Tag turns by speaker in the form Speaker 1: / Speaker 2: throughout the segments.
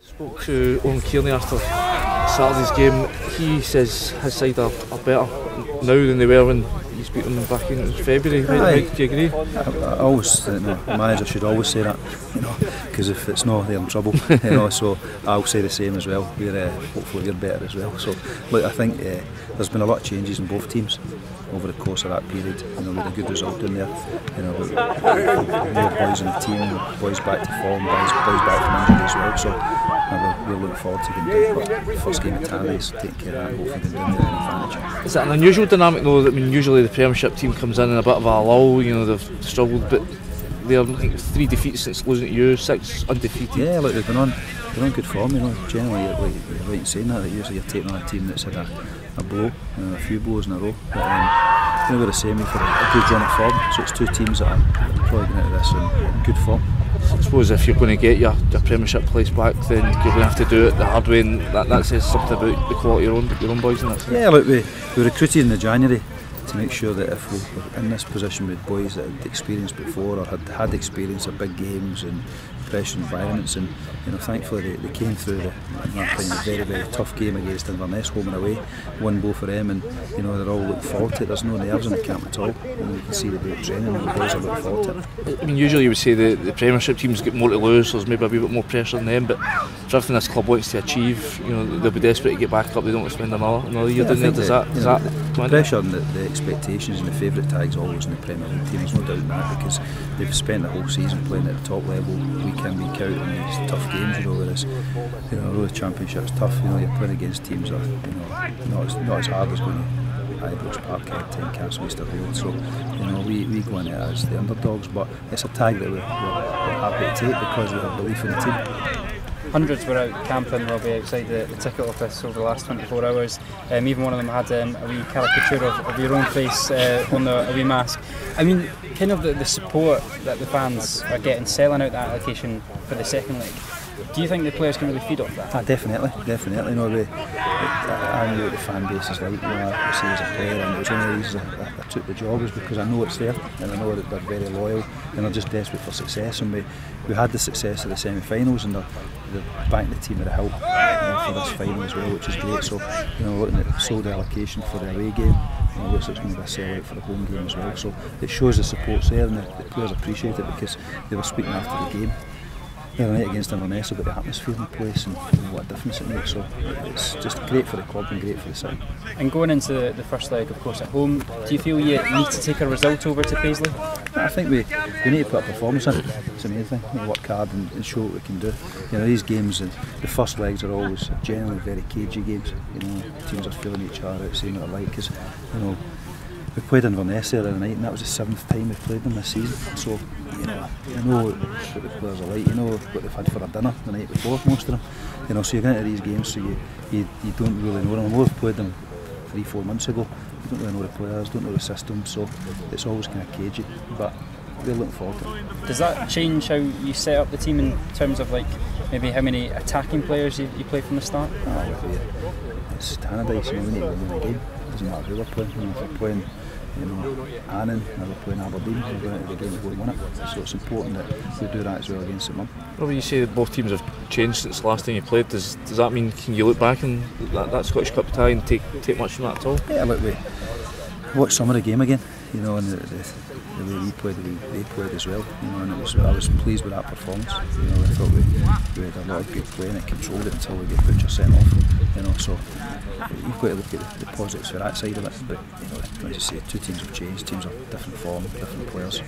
Speaker 1: Spoke to Owen Kearney after Saturday's game. He says his side are better now than they were when you speak to them back in February. Right, do you agree?
Speaker 2: I always think the manager should always say that, because if it's not, they're in trouble. So I'll say the same as well. We're hopefully we're better as well. So look, I think there's been a lot of changes in both teams over the course of that period. We had a good result in there. More boys in the team, boys back to form, boys back from injury as well. So we're looking forward to getting the first game at Tannadice, taking care of that, and hopefully doing an advantage.
Speaker 1: Is that an unusual dynamic though? That usually the Premiership team comes in a bit of a lull. They've struggled, but they're 3 defeats since losing to you, 6 undefeated.
Speaker 2: Yeah, look, they've been on good form. Generally, you're right in saying that usually you're taking on a team that's had a blow, a few blows in a row. But we're the same for a good run of form. So it's 2 teams that are probably going into this in good form.
Speaker 1: I suppose if you're going to get your Premiership place back, then you're going to have to do it the hard way, and that says something about the quality of your own boys in that sense.
Speaker 2: Yeah, look, we recruited in the January to make sure that if we were in this position with boys that had experienced before or had experience of big games and pressure environments, and thankfully they came through a very, very tough game against Inverness, home and away, won both of them, and they're all looking forward to it. There's no nerves in the camp at all, and you can see the great training and the boys are looking forward to it.
Speaker 1: I mean, usually you would say the Premiership teams get more to lose, so there's maybe a wee bit more pressure on them, but for everything this club wants to achieve, they'll be desperate to get back up. They don't want to spend another year down there. Does that
Speaker 2: the pressure and the expectations and the favourite tag's always in the Premier League team, there's no doubt in that, because they've spent the whole season playing at the top level, week in, week out, in these tough games. Whereas although the Championship's tough, you're playing against teams that are not as hard as going to Ibrox Park, Kempton, Castle, Easter Road. So we go in it as the underdogs, but it's a tag that we're happy to take because we have belief in the team.
Speaker 3: Hundreds were out camping, Robbie, outside the ticket office over the last 24 hours. Even one of them had a wee caricature of your own face on a wee mask. I mean, kind of the support that the fans are getting, selling out that allocation for the second leg. Do you think the players can really feed off that?
Speaker 2: Definitely. I know I knew what the fan base is like. I see as a player, and it was one of the reasons I took the job, is because I know it's there, and I know that they're very loyal, and they're just desperate for success. And we had the success of the semi-finals, and they're backing the team with the help for this final as well, which is great. So looking at sold allocation for the away game, it looks like it's going to be a sell-out for the home game as well. So it shows the support's there, and the players appreciate it, because they were speaking after the game the other night against Inverness about the atmosphere in the place and what a difference it makes. So it's just great for the club and great for the side.
Speaker 3: And going into the first leg, of course, at home, do you feel you need to take a result over to Paisley?
Speaker 2: I think we need to put a performance in. It's the main thing. We work hard and show what we can do. These games, the first legs are always generally very cagey games. Teams are feeling each other out, seeing what they're like. Because we played Inverness the other night, and that was the 7th time we've played them this season. So you know what the players are like. You know what they've had for a dinner the night before, most of them. So you get into these games, so you don't really know them. We've played them 3-4 months ago. You don't really know the players, don't know the system, so it's always kind of cagey. But we're looking forward to it.
Speaker 3: Does that change how you set up the team in terms of maybe how many attacking players you play from the start?
Speaker 2: It's Tannadice, we need to win the game. It doesn't matter who we're playing. If we're playing Annan, we're playing Aberdeen, we're going into the game to go and win it. So it's important that we do that as well against St Mirren.
Speaker 1: Robbie, you say that both teams have changed since the last time you played. Does that mean, can you look back in that Scottish Cup tie and take much from that at all?
Speaker 2: Yeah, look, we watched some of the game again, and the way we played, the way they played as well. And I was pleased with that performance. I thought we had a lot of good play, and it controlled it until we get Butcher sent off. So you've got to look at the positives for that side of it. But as you say, 2 teams have changed. Teams are different form, different players.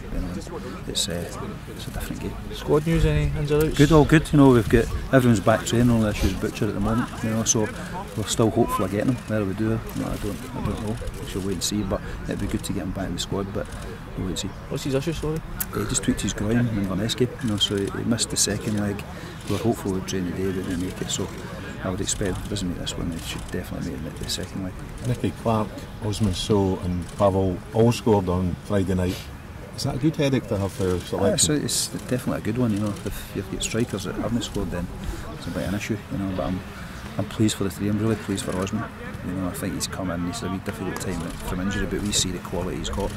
Speaker 2: It's a different game.
Speaker 1: Squad news, any ins or outs?
Speaker 2: Good, all good. We've got everyone's back training. Only issue is Butcher at the moment. So we're still hopeful of getting him. Whether we do, I don't know. We shall wait and see. But it'd be good to get him back in the squad. But we'll wait and see.
Speaker 1: What's his issue, sorry?
Speaker 2: He just tweaked his groin in Inverness game. So he missed the second leg. We're hopeful we'll train today, but he'll make it. So I would expect if he doesn't make this one, he should definitely make the second leg.
Speaker 4: Nicky Clark, Osman So and Pavel all scored on Friday night. Is that a good headache to have for selection?
Speaker 2: Yeah, it's definitely a good one. If you've got strikers that haven't scored, then it's a bit of an issue. But I'm pleased for the 3. I'm really pleased for Osman. I think he's come in. He's had a wee difficult time from injury, but we see the quality he's got.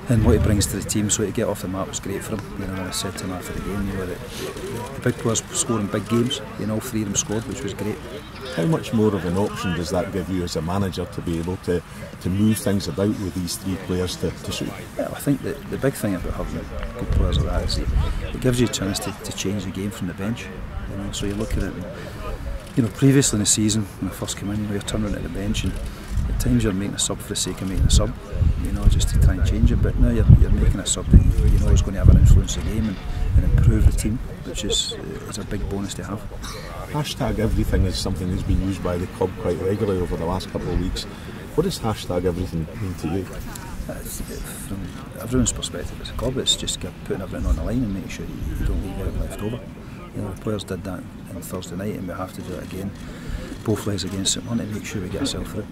Speaker 2: and what he brings to the team. So to get off the mark was great for him. You know, I said to him after the game, you know, that the big players scoring big games. You know, all three of them scored, which was great.
Speaker 4: How much more of an option does that give you as a manager to be able to move things about with these three players to suit?
Speaker 2: Yeah, I think that the big thing about having good players like that is it gives you a chance to change the game from the bench. You know, so you look at it, and, you know, previously in the season when I first came in, you know, you're turning at the bench, and at times you're making a sub for the sake of making a sub, you know, just to try and change it. But now you're making a sub that you know is going to have an influence on the game and improve the team, which is a big bonus to have.
Speaker 4: Hashtag everything is something that's been used by the club quite regularly over the last couple of weeks. What does hashtag everything mean to you?
Speaker 2: From everyone's perspective as a club, it's just putting everything on the line and making sure you don't leave anything left over. You know, the players did that on Thursday night, and we have to do it again, both legs against St Mirren, to make sure we get ourselves through.